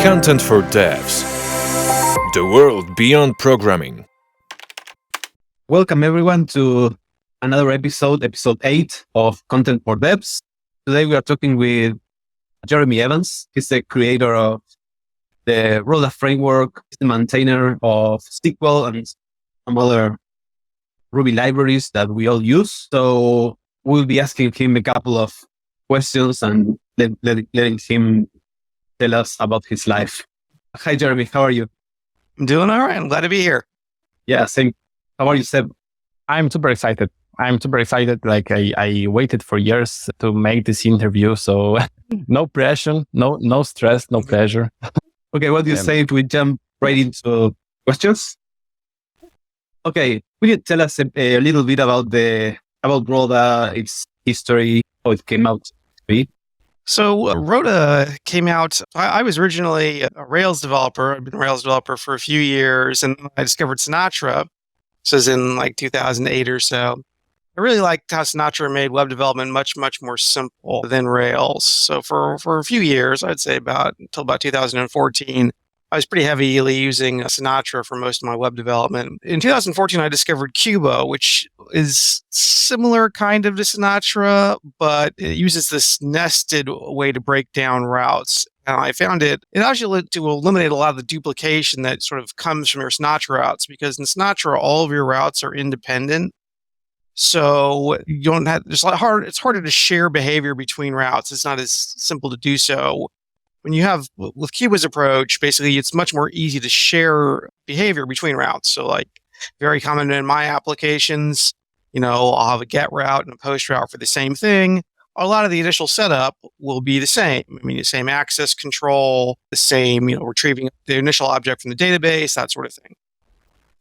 Content for Devs. The world beyond programming. Welcome everyone to another episode 8 of Content for Devs. Today we are talking with Jeremy Evans. He's the creator of the Roda framework. He's the maintainer of SQL and some other Ruby libraries that we all use. So we'll be asking him a couple of questions and letting him tell us about his life. Hi, Jeremy. How are you? I'm doing all right. I'm glad to be here. Yeah, same. How are you, Seb? I'm super excited. Like I waited for years to make this interview. So no pressure, no stress, no pressure. Okay, what do you say if we jump right into questions? Okay, will you tell us a little bit about Roda, its history, how it came out to be? So Roda came out, I was originally a Rails developer. I've been a Rails developer for a few years, and I discovered Sinatra. This was in like 2008 or so. I really liked how Sinatra made web development much, much more simple than Rails. So for a few years, I'd say until about 2014, I was pretty heavily using Sinatra for most of my web development. In 2014, I discovered Cuba, which is similar kind of to Sinatra, but it uses this nested way to break down routes. And I found it actually to eliminate a lot of the duplication that sort of comes from your Sinatra routes, because in Sinatra, all of your routes are independent. So you don't have, it's harder to share behavior between routes. It's not as simple to do so. When you have, with Cuba's approach, basically it's much more easy to share behavior between routes. So like very common in my applications, I'll have a get route and a post route for the same thing. A lot of the initial setup will be the same. I mean, the same access control, the same, retrieving the initial object from the database, that sort of thing.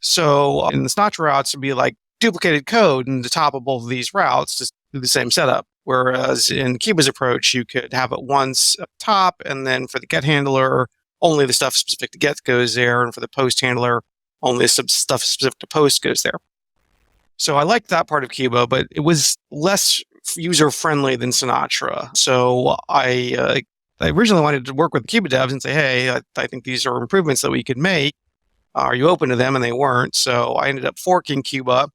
So in the Sinatra routes, it'd be like duplicated code in the top of both of these routes to do the same setup. Whereas in Cuba's approach, you could have it once up top, and then for the get handler, only the stuff specific to get goes there, and for the post handler, only the stuff specific to post goes there. So I liked that part of Cuba, but it was less user-friendly than Sinatra. So I originally wanted to work with Cuba devs and say, hey, I think these are improvements that we could make. Are you open to them? And they weren't. So I ended up forking Cuba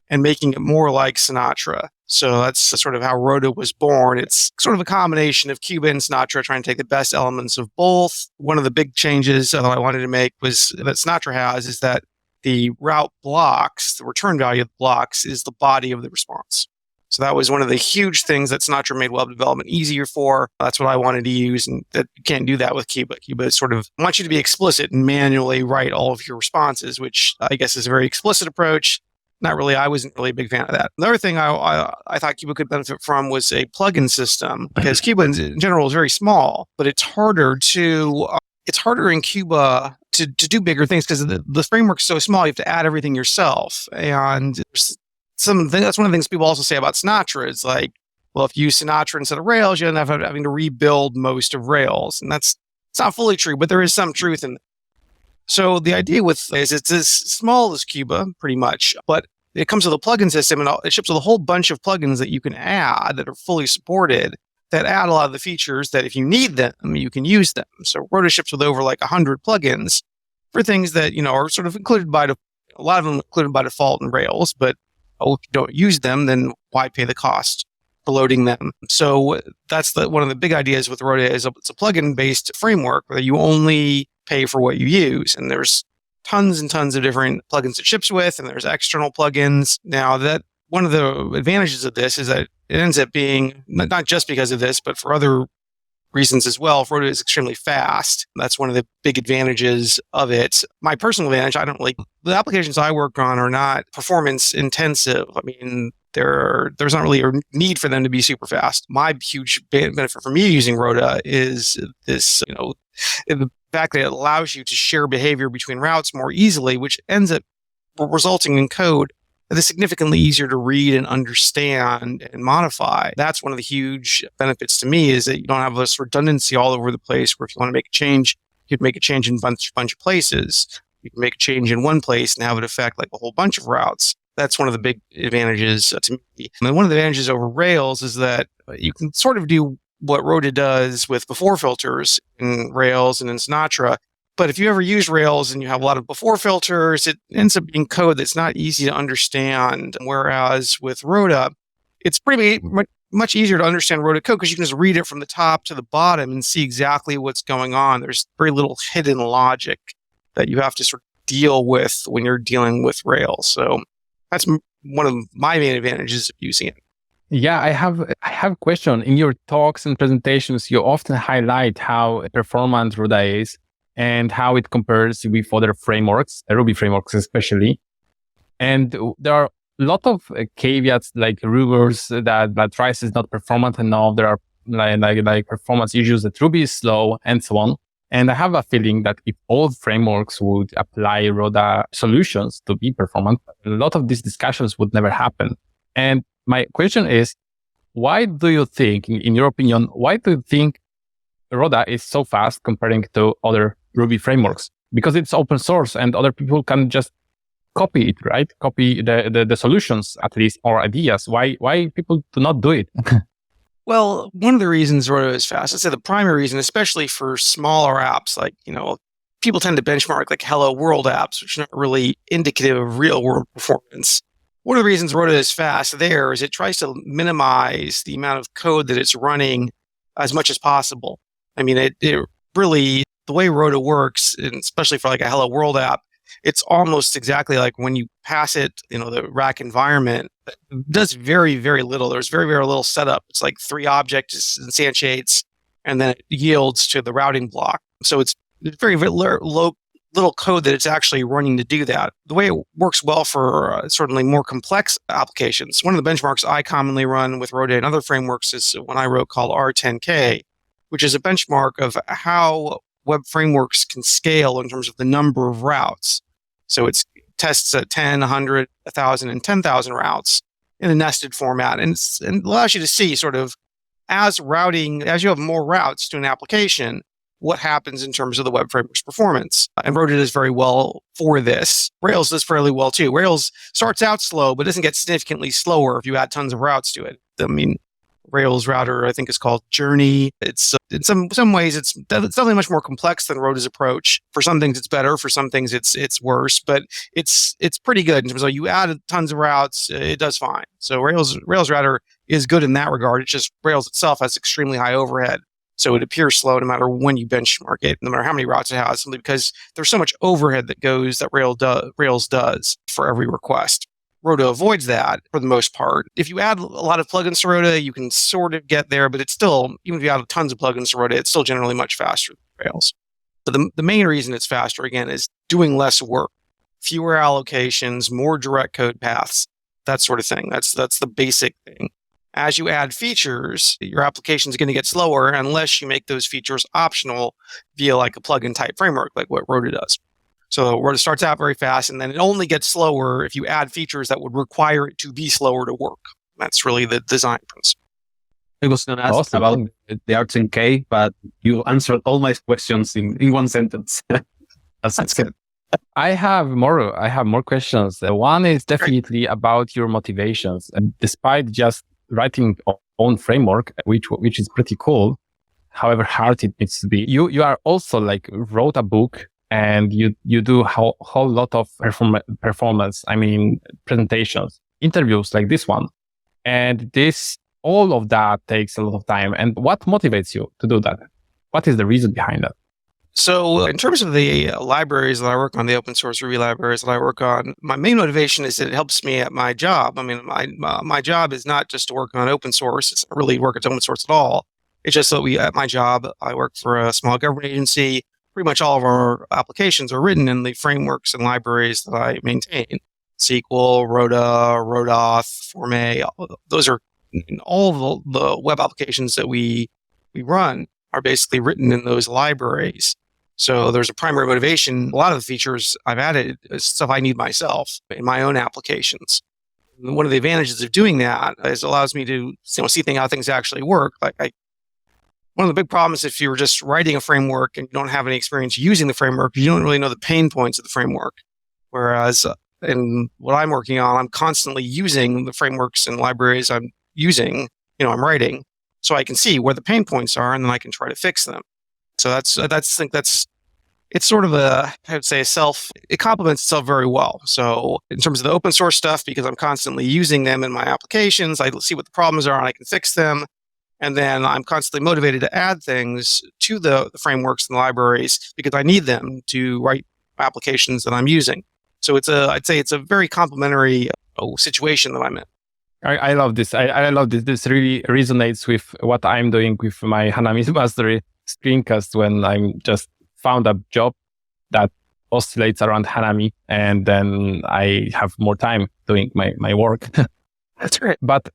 and making it more like Sinatra. So that's sort of how Roda was born. It's sort of a combination of Cuba and Sinatra, trying to take the best elements of both. One of the big changes that I wanted to make was that Sinatra has is that the route blocks, the return value of the blocks, is the body of the response. So that was one of the huge things that Sinatra made web development easier for. That's what I wanted to use, and that you can't do that with Cuba. Cuba sort of wants you to be explicit and manually write all of your responses, which I guess is a very explicit approach. Not really. I wasn't really a big fan of that. Another thing I thought Cuba could benefit from was a plugin system, because Cuba in general is very small, but it's harder in Cuba to do bigger things because the framework's so small. You have to add everything yourself, and that's one of the things people also say about Sinatra. It's like, well, if you use Sinatra instead of Rails, you end up having to rebuild most of Rails, and it's not fully true, but there is some truth in it. So the idea is it's as small as Cuba, pretty much, but it comes with a plugin system, and it ships with a whole bunch of plugins that you can add that are fully supported, that add a lot of the features that if you need them, you can use them. So Roda ships with over like 100 plugins for things that, are sort of included a lot of them included by default in Rails, but if you don't use them, then why pay the cost for loading them? So that's one of the big ideas with Roda is it's a plugin-based framework where you only pay for what you use. And there's tons and tons of different plugins it ships with, and there's external plugins. Now, that one of the advantages of this is that it ends up being, not just because of this, but for other reasons as well, Roda is extremely fast. That's one of the big advantages of it. My personal advantage, the applications I work on are not performance intensive. I mean, there's not really a need for them to be super fast. My huge benefit for me using Roda is this, the fact that it allows you to share behavior between routes more easily, which ends up resulting in code that is significantly easier to read and understand and modify. That's one of the huge benefits to me, is that you don't have this redundancy all over the place, where if you want to make a change, you can make a change in a bunch of places. You can make a change in one place and have it affect like a whole bunch of routes. That's one of the big advantages to me. And one of the advantages over Rails is that you can sort of do what Roda does with before filters in Rails and in Sinatra. But if you ever use Rails and you have a lot of before filters, it ends up being code that's not easy to understand. Whereas with Roda, it's pretty much easier to understand Roda code because you can just read it from the top to the bottom and see exactly what's going on. There's very little hidden logic that you have to sort of deal with when you're dealing with Rails. So that's one of my main advantages of using it. Yeah, I have a question. In your talks and presentations, you often highlight how performant Roda is and how it compares with other frameworks, Ruby frameworks especially. And there are a lot of caveats, like rumors that Rise is not performant enough. There are like performance issues that Ruby is slow and so on. And I have a feeling that if all frameworks would apply Roda solutions to be performant, a lot of these discussions would never happen. And my question is, why do you think, in your opinion, why do you think Roda is so fast comparing to other Ruby frameworks? Because it's open source and other people can just copy it, right? Copy the solutions, at least, or ideas. Why people do not do it? Well, one of the reasons Roda is fast, I'd say the primary reason, especially for smaller apps, like, people tend to benchmark like Hello World apps, which are not really indicative of real world performance. One of the reasons Roda is fast there is it tries to minimize the amount of code that it's running as much as possible. I mean, it really, the way Roda works, and especially for like a Hello World app, it's almost exactly like when you pass it, the rack environment, it does very, very little. There's very, very little setup. It's like 3 objects instantiates, and then it yields to the routing block. So it's very, very low little code that it's actually running to do that. The way it works well for certainly more complex applications. One of the benchmarks I commonly run with Roda and other frameworks is one I wrote called R10K, which is a benchmark of how web frameworks can scale in terms of the number of routes. So it tests at 10, 100, 1,000, and 10,000 routes in a nested format. And it allows you to see sort of as you have more routes to an application, what happens in terms of the web framework's performance. And Roda does very well for this. Rails does fairly well too. Rails starts out slow, but doesn't get significantly slower if you add tons of routes to it. I mean, Rails router, I think, is called Journey. It's in some ways it's definitely much more complex than Roda's approach. For some things, it's better. For some things, it's worse. But it's pretty good in terms of you add tons of routes, it does fine. So Rails router is good in that regard. It's just Rails itself has extremely high overhead, so it appears slow no matter when you benchmark it, no matter how many routes it has, simply because there's so much overhead that Rails does for every request. Roda avoids that for the most part. If you add a lot of plugins to Roda, you can sort of get there, but it's still, even if you add tons of plugins to Roda, it's still generally much faster than Rails. But the main reason it's faster, again, is doing less work, fewer allocations, more direct code paths, that sort of thing. That's the basic thing. As you add features, your application is going to get slower unless you make those features optional via like a plugin type framework, like what Roda does. So Roda starts out very fast, and then it only gets slower if you add features that would require it to be slower to work. That's really the design principle. I was going to ask about the R10K, but you answered all my questions in one sentence. That's good. I have more questions. One is definitely about your motivations. And despite just writing your own framework, which is pretty cool, however hard it needs to be, you are also like wrote a book. And you do a whole lot of performance, presentations, interviews like this one. And all of that takes a lot of time. And what motivates you to do that? What is the reason behind that? So in terms of the libraries that I work on, the open source Ruby libraries that I work on, my main motivation is that it helps me at my job. I mean, my job is not just to work on open source. It's not really work at open source at all. It's just that at my job, I work for a small government agency. Pretty much all of our applications are written in the frameworks and libraries that I maintain. SQL, Roda, Rodoth, Forme, those are all the web applications that we run are basically written in those libraries. So there's a primary motivation. A lot of the features I've added is stuff I need myself in my own applications. And one of the advantages of doing that is it allows me to see how things actually work. One of the big problems if you're just writing a framework and you don't have any experience using the framework, you don't really know the pain points of the framework. Whereas in what I'm working on, I'm constantly using the frameworks and libraries I'm using, I'm writing. so I can see where the pain points are, and then I can try to fix them. So it's sort of I would say it complements itself very well. So in terms of the open source stuff, because I'm constantly using them in my applications, I see what the problems are and I can fix them. And then I'm constantly motivated to add things to the frameworks and the libraries because I need them to write applications that I'm using. So I'd say it's a very complementary situation that I'm in. I love this. I love this. This really resonates with what I'm doing with my Hanami Mastery screencast when I'm just found a job that oscillates around Hanami, and then I have more time doing my work. That's right. But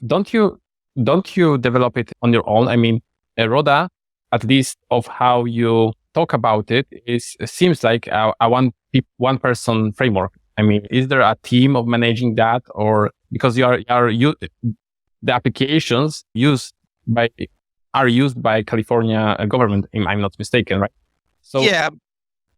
don't you develop it on your own? I mean, Roda, at least of how you talk about it, seems like a one person framework. I mean, is there a team of managing that, or because the applications are used by California government, if I'm not mistaken, right? So yeah,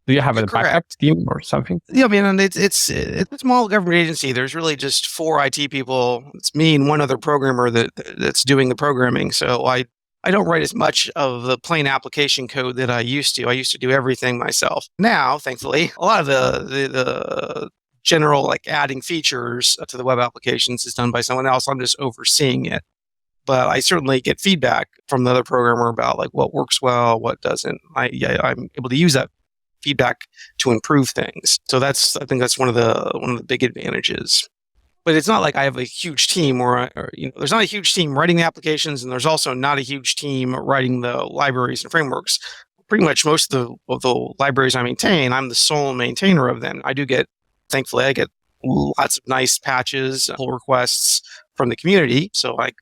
do you have a correct. backup team or something? Yeah, I mean, and it's a small government agency. There's really just 4 IT people. It's me and one other programmer that's doing the programming. So I don't write as much of the plain application code that I used to. I used to do everything myself. Now, thankfully, a lot of the general like adding features to the web applications is done by someone else. I'm just overseeing it. But I certainly get feedback from the other programmer about like what works well, what doesn't. I'm able to use that feedback to improve things. So I think that's one of the big advantages. But it's not like I have a huge team or there's not a huge team writing the applications, and there's also not a huge team writing the libraries and frameworks. Pretty much most of the libraries I maintain, I'm the sole maintainer of them. Thankfully, I get lots of nice patches, pull requests from the community. So as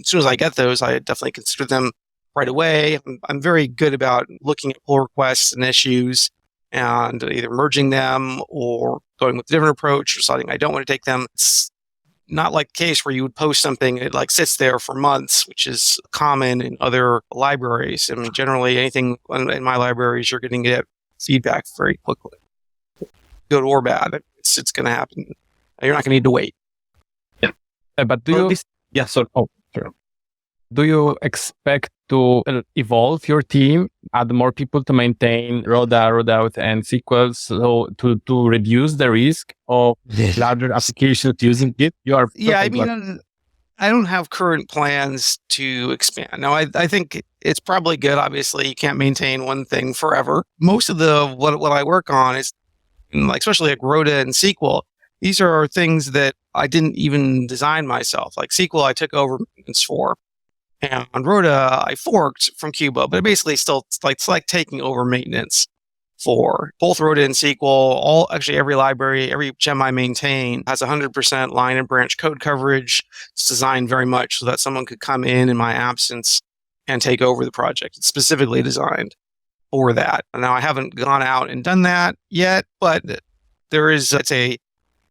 soon as I get those, I definitely consider them right away. I'm very good about looking at pull requests and issues and either merging them or going with a different approach, or deciding I don't want to take them. It's not like the case where you would post something, it like sits there for months, which is common in other libraries. I mean, generally anything in my libraries, you're going to get feedback very quickly. Good or bad, it's going to happen. You're not going to need to wait. Yeah. But do you expect to evolve your team, add more people to maintain Roda, Rodaut, and SQL, so to reduce the risk of larger applications using it? I don't have current plans to expand. Now, I think it's probably good. Obviously, you can't maintain one thing forever. Most of what I work on is, like, especially like Roda and SQL, these are things that I didn't even design myself. Like SQL, I took over maintenance for. And on Roda, I forked from Cuba, but basically it's like taking over maintenance for both Roda and SQL. Every library, every gem I maintain has 100% line and branch code coverage. It's designed very much so that someone could come in my absence and take over the project. It's specifically designed for that. Now, I haven't gone out and done that yet, but there is, I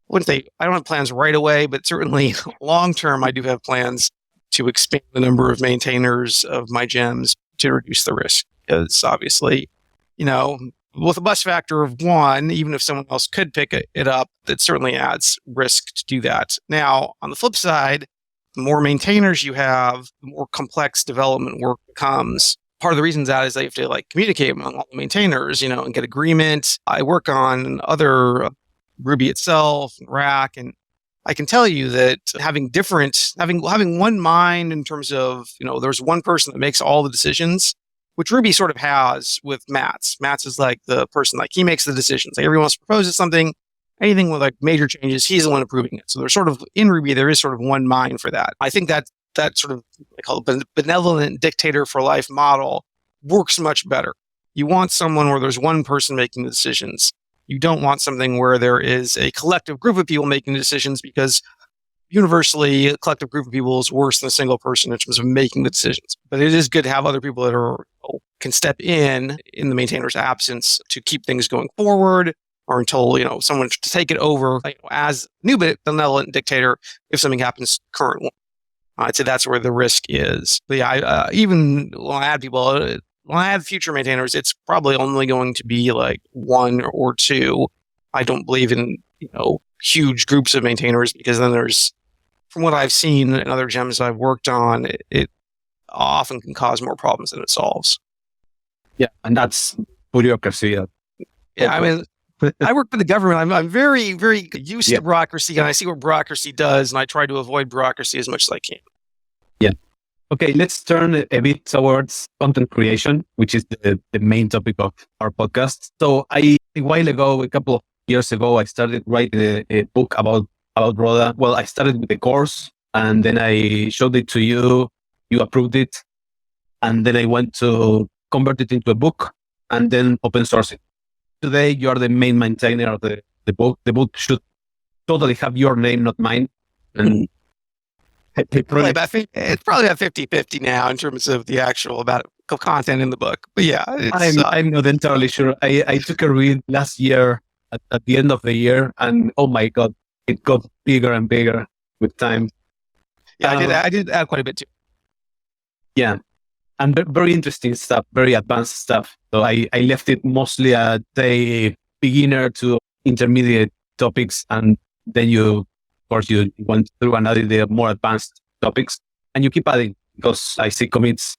don't have plans right away, but certainly long term, I do have plans to expand the number of maintainers of my gems to reduce the risk. Because obviously, with a bust factor of 1, even if someone else could pick it up, it certainly adds risk to do that. Now, on the flip side, the more maintainers you have, the more complex development work becomes. Part of the reason that is that you have to communicate among all the maintainers, and get agreement. I work on other Ruby itself, Rack, and I can tell you that having one mind in terms of, there's one person that makes all the decisions, which Ruby sort of has with Mats. Mats is like the person, he makes the decisions. Like, everyone else proposes something, anything with major changes, he's the one approving it. So there's sort of, in Ruby, there is sort of one mind for that. I think that sort of, I call it benevolent dictator for life model works much better. You want someone where there's one person making the decisions. You don't want something where there is a collective group of people making decisions, because universally, a collective group of people is worse than a single person in terms of making the decisions. But it is good to have other people that can step in the maintainer's absence to keep things going forward, or until someone to take it over as new benevolent dictator if something happens currently. I'd say that's where the risk is. But yeah, even when I add people. When I add future maintainers, it's probably only going to be 1 or 2. I don't believe in, huge groups of maintainers, because then from what I've seen in other gems I've worked on, it often can cause more problems than it solves. Yeah, and that's bureaucracy. Yeah, I mean, I work for the government. I'm very, very used Yeah. to bureaucracy, and I see what bureaucracy does, and I try to avoid bureaucracy as much as I can. Okay, let's turn a bit towards content creation, which is the main topic of our podcast. So a while ago, a couple of years ago, I started writing a book about Roda. Well, I started with the course, and then I showed it to you. You approved it, and then I went to convert it into a book, and then open source it. Today, you are the main maintainer of the book. The book should totally have your name, not mine. And It's probably about 50-50 now in terms of the actual content in the book. But yeah, I'm not entirely sure. I took a read last year at the end of the year, and oh my God, it got bigger and bigger with time. Yeah, I did add quite a bit too. Yeah, and very interesting stuff, very advanced stuff. So I left it mostly at the beginner to intermediate topics, and then you went through and added the more advanced topics, and you keep adding because I see commits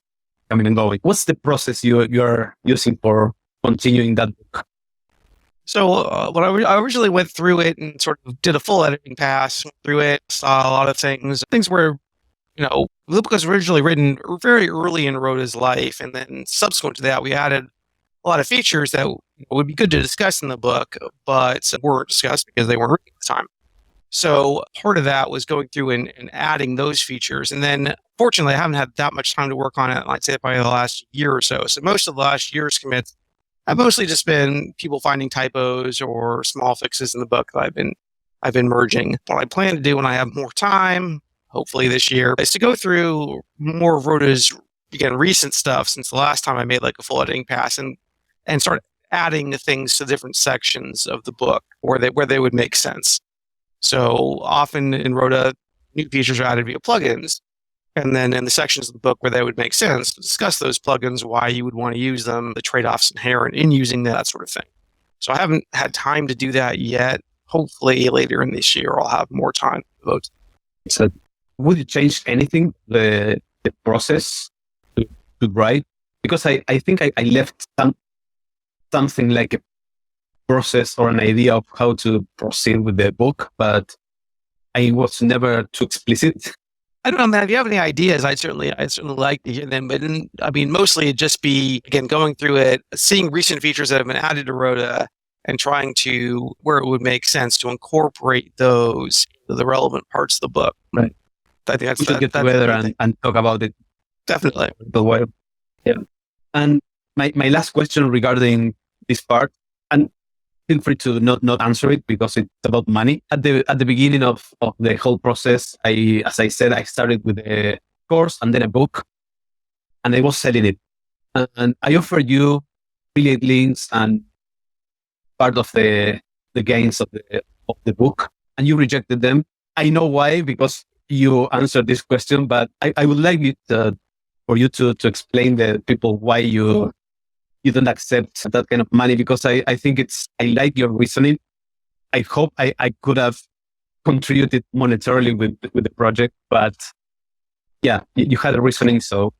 coming and going. What's the process you're using for continuing that book? So when I originally went through it and sort of did a full editing pass through it, saw a lot of things where, the book was originally written very early in Roda's life, and then subsequent to that, we added a lot of features that would be good to discuss in the book, but weren't discussed because they weren't written at the time. So part of that was going through and adding those features. And then fortunately, I haven't had that much time to work on it. I'd say probably the last year or so. So most of the last year's commits have mostly just been people finding typos or small fixes in the book that I've been merging. What I plan to do when I have more time, hopefully this year, is to go through more of Roda's, again, recent stuff since the last time I made like a full editing pass and start adding the things to different sections of the book where they would make sense. So often in Roda, new features are added via plugins. And then in the sections of the book where they would make sense, discuss those plugins, why you would want to use them, the trade-offs inherent in using that sort of thing. So I haven't had time to do that yet. Hopefully later in this year, I'll have more time to devote. So would you change anything, the process to write? Because I think I left something like a process or an idea of how to proceed with the book, but I was never too explicit. I don't know, man. If you have any ideas, I'd certainly like to hear them. But mostly it'd just be, again, going through it, seeing recent features that have been added to Roda and trying to, where it would make sense to incorporate those to the relevant parts of the book. Right. I think that's we should get together and talk about it. Definitely. Yeah. And my last question regarding this part, and feel free to not answer it because it's about money. At the beginning of the whole process, as I said, I started with a course and then a book, and I was selling it. And I offered you affiliate links and part of the gains of the book, and you rejected them. I know why, because you answered this question, but I would like for you to explain the people why you don't accept that kind of money, because I think I like your reasoning. I hope I could have contributed monetarily with the project, but yeah, you had a reasoning. So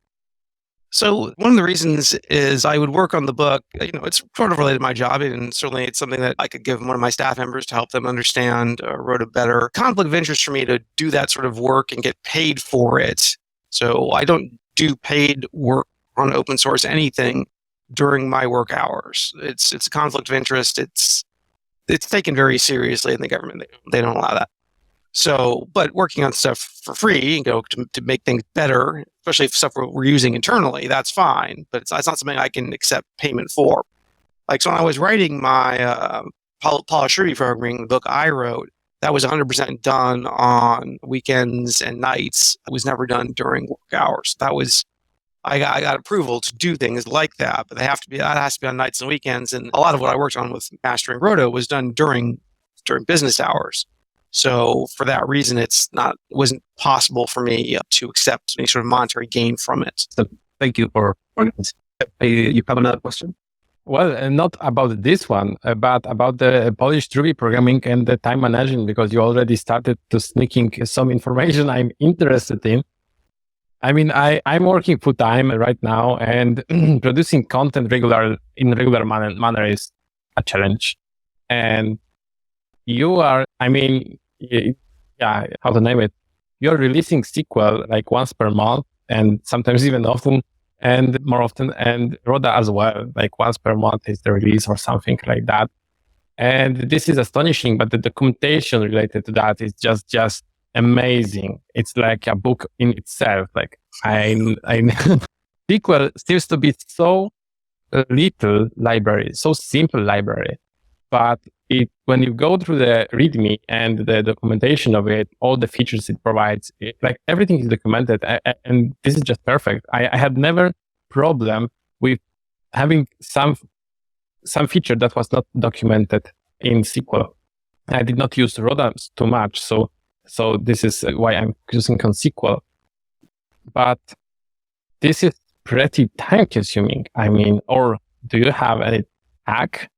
one of the reasons is I would work on the book. It's sort of related to my job, and certainly it's something that I could give one of my staff members to help them understand Roda better. Conflict of interest for me to do that sort of work and get paid for it. So I don't do paid work on open source anything during my work hours. It's a conflict of interest. It's taken very seriously in the government. They don't allow that. So, but working on stuff for free, to make things better, especially if stuff we're using internally, that's fine. But it's not something I can accept payment for. Like, so when I was writing my Polish Ruby programming book I wrote, that was 100% done on weekends and nights. It was never done during work hours. I got approval to do things like that, but that has to be on nights and weekends. And a lot of what I worked on with mastering Roda was done during business hours. So for that reason, it wasn't possible for me to accept any sort of monetary gain from it. So thank you for this. You have another question? Well, not about this one, but about the Polish Ruby programming and the time management, because you already started to sneaking some information I'm interested in. I mean, I'm working full time right now, and producing content in regular manner is a challenge. And you are, I mean, yeah, how to name it? You're releasing sequel like once per month, and sometimes even often, and more often, and Roda as well, like once per month is the release or something like that. And this is astonishing, but the documentation related to that is just amazing. It's like a book in itself. Like I SQL seems to be so little library, so simple library, but when you go through the README and the documentation of it, all the features it provides, like everything is documented, and this is just perfect. I had never problem with having some feature that was not documented in SQL. I did not use Roda too much, so this is why I'm using on SQL. But this is pretty time consuming. I mean, or do you have any hack,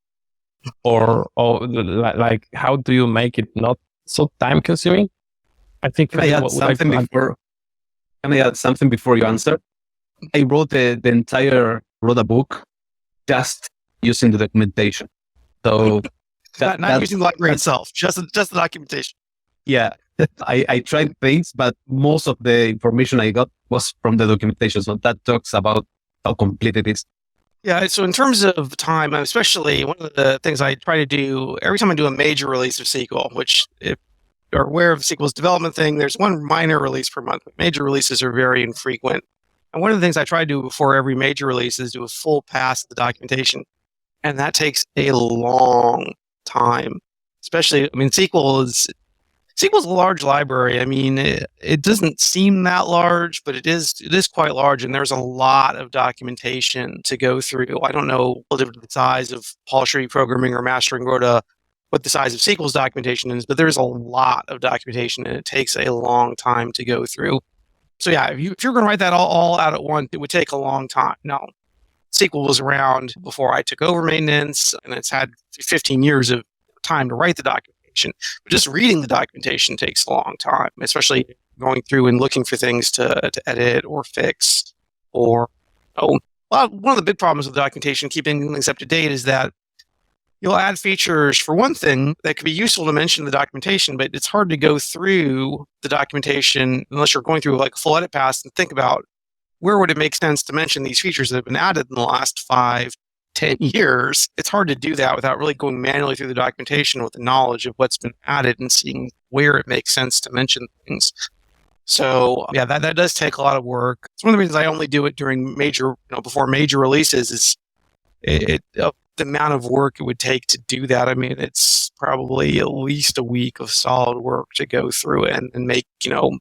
or like how do you make it not so time consuming? I think Can I add something before you answer? I wrote the entire Roda book just using the documentation. So not using the library itself, just the documentation. Yeah, I tried things, but most of the information I got was from the documentation. So that talks about how complete it is. Yeah, so in terms of time, especially one of the things I try to do every time I do a major release of SQL, which if you're aware of SQL's development thing, there's one minor release per month, but major releases are very infrequent. And one of the things I try to do before every major release is do a full pass of the documentation. And that takes a long time, especially, I mean, SQL's a large library. I mean, it doesn't seem that large, but it is quite large, and there's a lot of documentation to go through. I don't know the size of Polish programming or mastering Roda, what the size of SQL's documentation is, but there's a lot of documentation, and it takes a long time to go through. So yeah, if you're going to write that all out at once, it would take a long time. Now, SQL was around before I took over maintenance, and it's had 15 years of time to write the documentation. But just reading the documentation takes a long time, especially going through and looking for things to edit or fix. Or one of the big problems with documentation, keeping things up to date, is that you'll add features for one thing that could be useful to mention in the documentation, but it's hard to go through the documentation unless you're going through like a full edit pass and think about where would it make sense to mention these features that have been added in the last 5-10 years. It's hard to do that without really going manually through the documentation with the knowledge of what's been added and seeing where it makes sense to mention things. So yeah, that does take a lot of work. It's one of the reasons I only do it during before major releases is the amount of work it would take to do that. I mean, it's probably at least a week of solid work to go through it and make,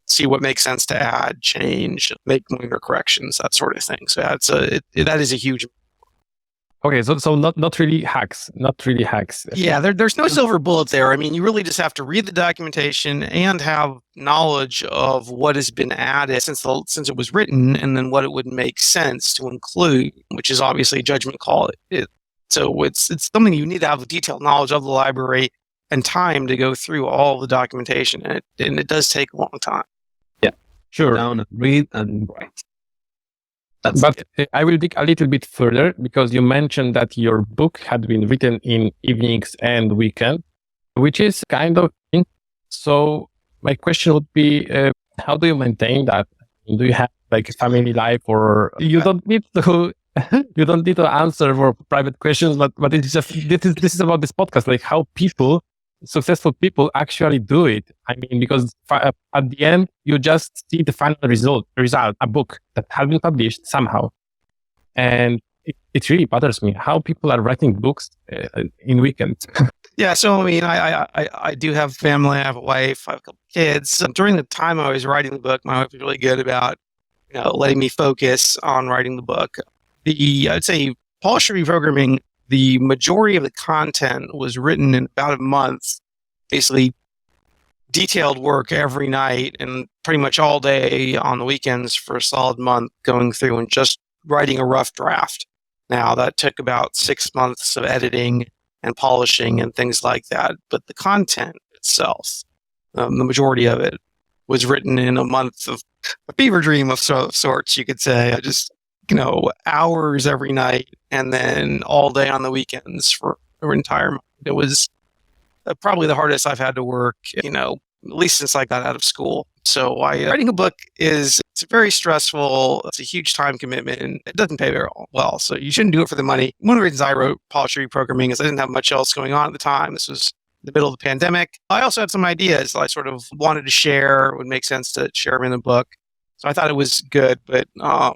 see what makes sense to add, change, make minor corrections, that sort of thing. So that is a huge. Okay, so not really hacks. Yeah, there's no silver bullet there. I mean, you really just have to read the documentation and have knowledge of what has been added since it was written, and then what it would make sense to include, which is obviously a judgment call. So it's something you need to have a detailed knowledge of the library and time to go through all the documentation, and it does take a long time. Yeah, sure. Down and read and write. But I will dig a little bit further, because you mentioned that your book had been written in evenings and weekend, which is kind of. So my question would be, how do you maintain that? Do you have like a family life, or you don't need to? You don't need to answer for private questions, but it's just this is about this podcast, like how successful people actually do it. I mean, because at the end, you just see the final result, a book that has been published somehow. And it really bothers me how people are writing books in weekends. Yeah, so I mean, I do have family. I have a wife. I have a couple kids. During the time I was writing the book, my wife was really good about letting me focus on writing the book. I'd say Polish reprogramming, the majority of the content was written in about a month, basically detailed work every night and pretty much all day on the weekends for a solid month, going through and just writing a rough draft. Now, that took about 6 months of editing and polishing and things like that. But the content itself, the majority of it, was written in a month of a fever dream of sorts, you could say. I just, hours every night and then all day on the weekends for an entire month. It was probably the hardest I've had to work, at least since I got out of school. So writing a book it's very stressful. It's a huge time commitment and it doesn't pay very well. So you shouldn't do it for the money. One of the reasons I wrote Policy Reprogramming is I didn't have much else going on at the time. This was the middle of the pandemic. I also had some ideas that I sort of wanted to share. It would make sense to share them in the book. So I thought it was good, but I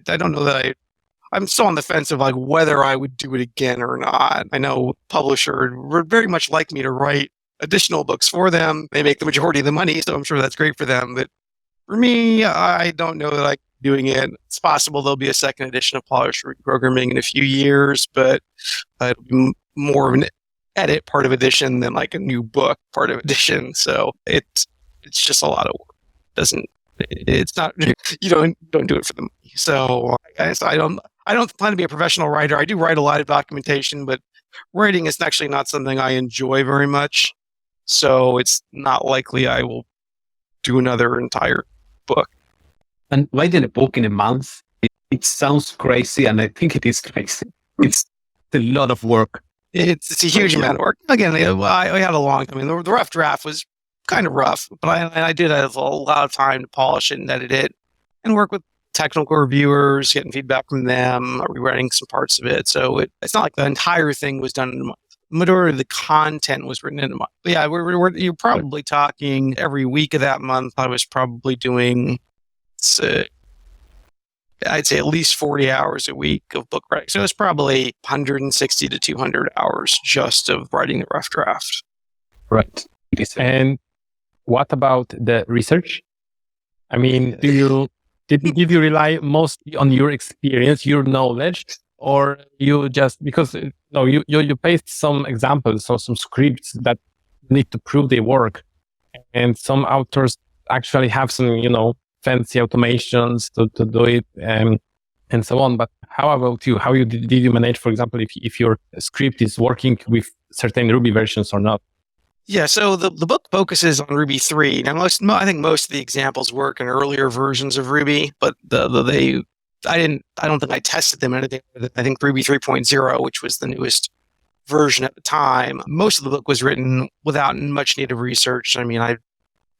don't know that I'm still on the fence of like whether I would do it again or not. I know publisher would very much like me to write additional books for them. They make the majority of the money, so I'm sure that's great for them. But for me, I don't know that I'm doing it. It's possible there'll be a second edition of Policy Reprogramming in a few years, but it'll be more of an edit part of edition than like a new book part of edition. So it's just a lot of work. It's not, you don't do it for the money. So I don't plan to be a professional writer. I do write a lot of documentation, but writing is actually not something I enjoy very much. So it's not likely I will do another entire book. And writing a book in a month, it sounds crazy, and I think it is crazy. It's a lot of work. It's a huge amount of work. Again, I had a long time. I mean, the rough draft was kind of rough, but I did have a lot of time to polish it and edit it and work with technical reviewers, getting feedback from them, rewriting some parts of it. So it's not like the entire thing was done in a month. The majority of the content was written in a month. But yeah, you're probably talking every week of that month. I was probably doing, I'd say at least 40 hours a week of book writing. So it's probably 160 to 200 hours just of writing the rough draft. Right. And what about the research? I mean, did you rely mostly on your experience, your knowledge, or you just because you paste some examples or some scripts that need to prove they work, and some authors actually have some fancy automations to do it and so on. But how about you? How did you manage, for example, if your script is working with certain Ruby versions or not? Yeah, so the book focuses on Ruby 3. Now, I think most of the examples work in earlier versions of Ruby, but I don't think I tested them in anything. I think Ruby 3.0, which was the newest version at the time, most of the book was written without much need of research. I mean, I'm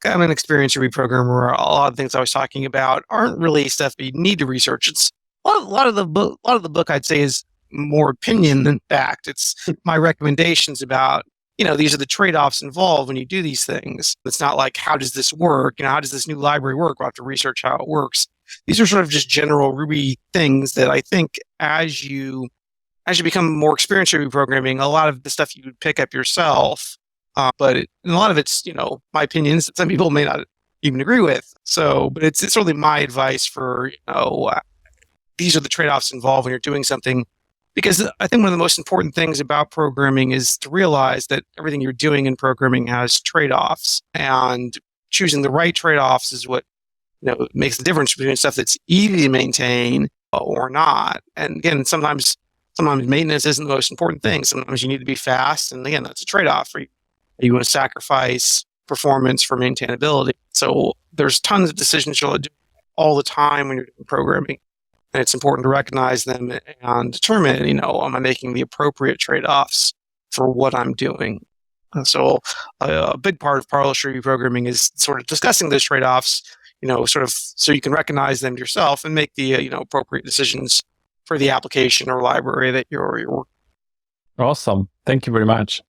an experienced Ruby programmer. A lot of things I was talking about aren't really stuff you need to research. It's a lot of the book I'd say is more opinion than fact. It's my recommendations about, these are the trade-offs involved when you do these things. It's not like, how does this work? How does this new library work? We'll have to research how it works. These are sort of just general Ruby things that I think as you become more experienced in Ruby programming, a lot of the stuff you would pick up yourself. But a lot of it's, my opinions that some people may not even agree with. So, but it's really my advice for, these are the trade-offs involved when you're doing something. Because I think one of the most important things about programming is to realize that everything you're doing in programming has trade-offs, and choosing the right trade-offs is what makes the difference between stuff that's easy to maintain or not. And again, sometimes maintenance isn't the most important thing. Sometimes you need to be fast, and again, that's a trade-off. You want to sacrifice performance for maintainability. So there's tons of decisions you'll do all the time when you're doing programming. And it's important to recognize them and determine, am I making the appropriate trade-offs for what I'm doing? So a big part of Policy Reprogramming is sort of discussing those trade-offs, sort of so you can recognize them yourself and make the appropriate decisions for the application or library that you're working. Awesome. Thank you very much.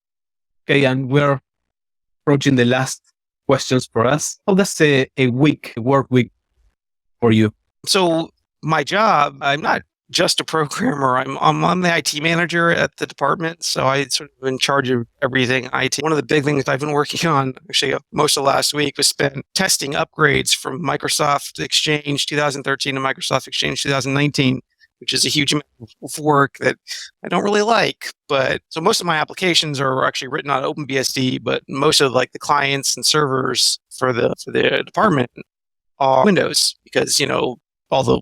Okay, and we're approaching the last questions for us. How does a work week for you? So my job, I'm not just a programmer. I'm the IT manager at the department, so I sort of in charge of everything IT. One of the big things I've been working on, actually most of last week, was spent testing upgrades from Microsoft Exchange 2013 to Microsoft Exchange 2019, which is a huge amount of work that I don't really like. But so most of my applications are actually written on OpenBSD, but most of the clients and servers for the department are Windows, because all the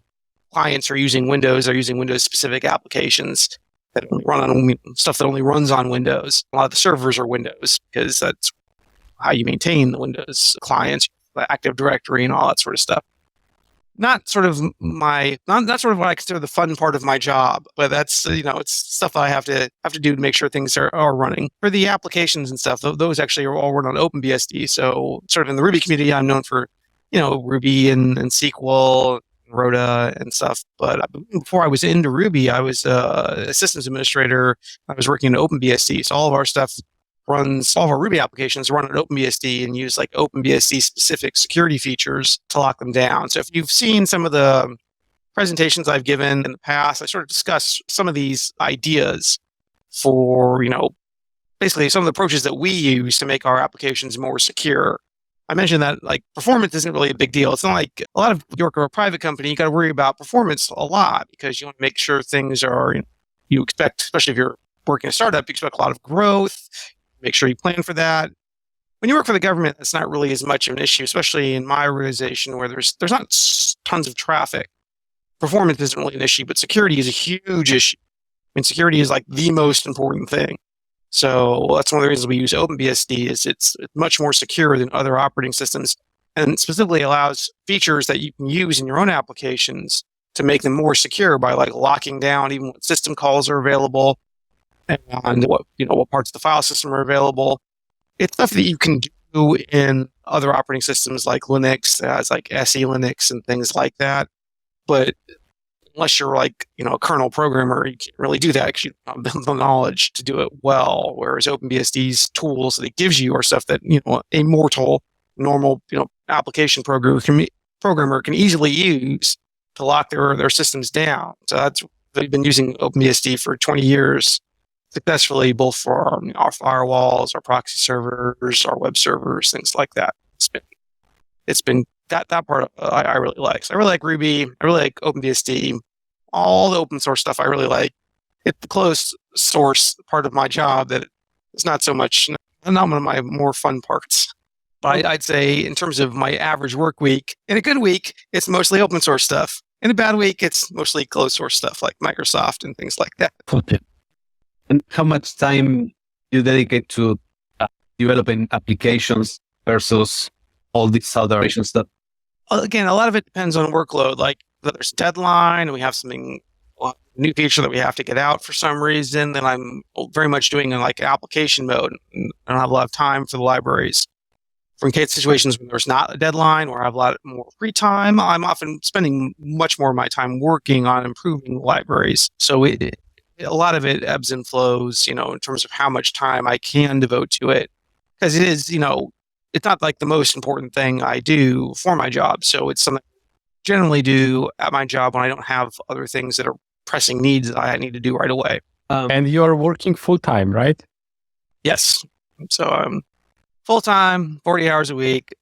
clients are using Windows specific applications that only run on stuff that only runs on Windows. A lot of the servers are Windows because that's how you maintain the Windows clients. the Active Directory and all that sort of stuff. Not sort of not sort of what I consider the fun part of my job, but that's it's stuff I have to do to make sure things are running. For the applications and stuff, those actually are all run on OpenBSD. So sort of in the Ruby community, I'm known for Ruby and SQL, Roda and stuff. But before I was into Ruby, I was a systems administrator. I was working in OpenBSD, so all of our Ruby applications run on OpenBSD and use like OpenBSD specific security features to lock them down. So if you've seen some of the presentations I've given in the past, I sort of discuss some of these ideas for, basically some of the approaches that we use to make our applications more secure. I mentioned that like performance isn't really a big deal. It's not like a lot of you work for a private company, you got to worry about performance a lot because you want to make sure things are, you expect, especially if you're working a startup, you expect a lot of growth. Make sure you plan for that. When you work for the government, that's not really as much of an issue, especially in my organization where there's not tons of traffic. Performance isn't really an issue, but security is a huge issue. I mean, security is like the most important thing. So that's one of the reasons we use OpenBSD is it's much more secure than other operating systems and specifically allows features that you can use in your own applications to make them more secure by like locking down even what system calls are available and what parts of the file system are available. It's stuff that you can do in other operating systems like Linux, as like SE Linux and things like that. But unless you're like a kernel programmer, you can't really do that because you don't have the knowledge to do it well. Whereas OpenBSD's tools that it gives you are stuff that a normal application programmer can easily use to lock their systems down. So they've been using OpenBSD for 20 years. Successfully, both for our firewalls, our proxy servers, our web servers, things like that. It's been that part I really like. So I really like Ruby. I really like OpenBSD. All the open source stuff I really like. It's the closed source part of my job that is not so much, not one of my more fun parts. But I'd say in terms of my average work week, in a good week, it's mostly open source stuff. In a bad week, it's mostly closed source stuff like Microsoft and things like that. And how much time you dedicate to developing applications versus all these other stuff? Again, a lot of it depends on workload. Like there's a deadline, and we have new feature that we have to get out for some reason. Then I'm very much doing in like application mode, and I don't have a lot of time for the libraries. For in case situations when there's not a deadline or I have a lot more free time, I'm often spending much more of my time working on improving libraries. So a lot of it ebbs and flows, in terms of how much time I can devote to it. Because it is, it's not like the most important thing I do for my job. So it's something I generally do at my job when I don't have other things that are pressing needs that I need to do right away. And you're working full-time, right? Yes. So I'm full-time, 40 hours a week,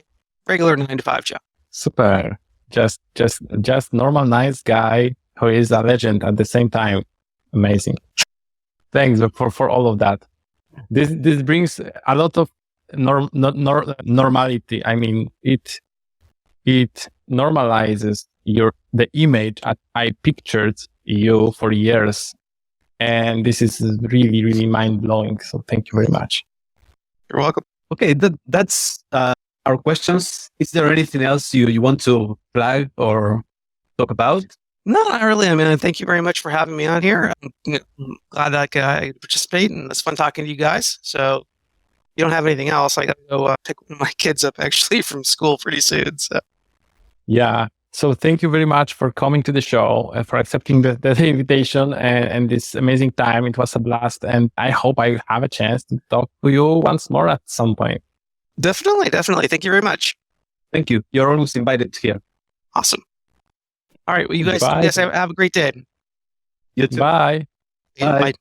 regular 9-to-5 job. Super. Just normal, nice guy who is a legend at the same time. Amazing. Thanks for all of that. This brings a lot of normality. I mean, it normalizes the image I pictured you for years, and this is really, really mind blowing. So thank you very much. You're welcome. Okay, that's our questions. Is there anything else you want to flag or talk about? No, not really. I mean, thank you very much for having me on here. I'm glad I could participate, and it's fun talking to you guys. So, you don't have anything else? I got to go pick my kids up actually from school pretty soon. So, yeah. So, thank you very much for coming to the show and for accepting the invitation and this amazing time. It was a blast, and I hope I have a chance to talk to you once more at some point. Definitely. Thank you very much. Thank you. You're always invited here. Awesome. All right. Well, you guys have a great day. You too. Bye. Bye.